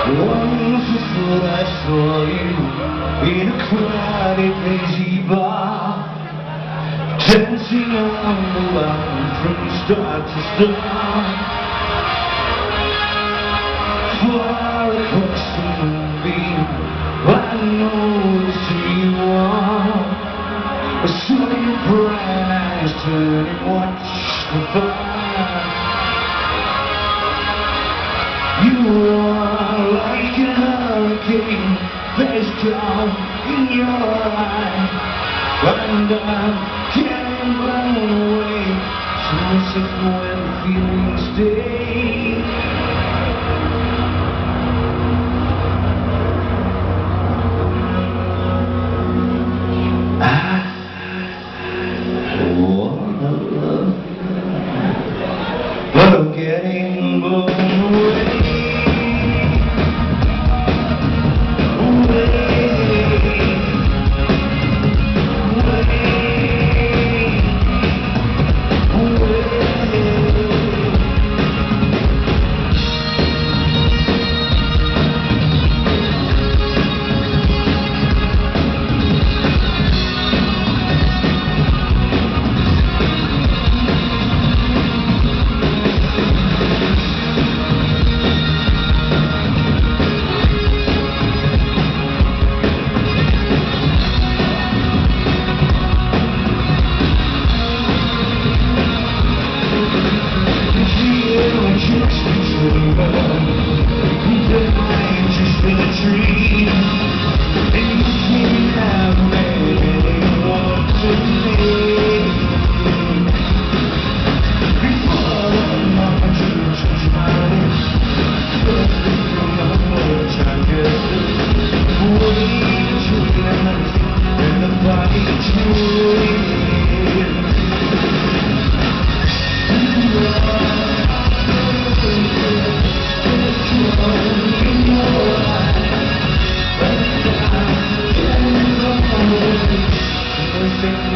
Once before I saw you in a crowded lazy bar, dancing on the line from start to start. Far across the moonbeam, I noticed who you are. I saw your bright eyes turn and watched the fire. You are like a hurricane, there's calm in your eye, and I'm getting blown away, so listen when the feelings stay. I wanna love you, but I'm getting blown away.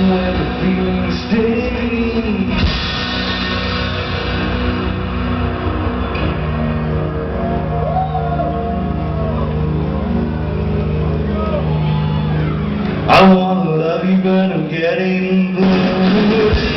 Where the feelings stay. I wanna love you, but I'm getting blue.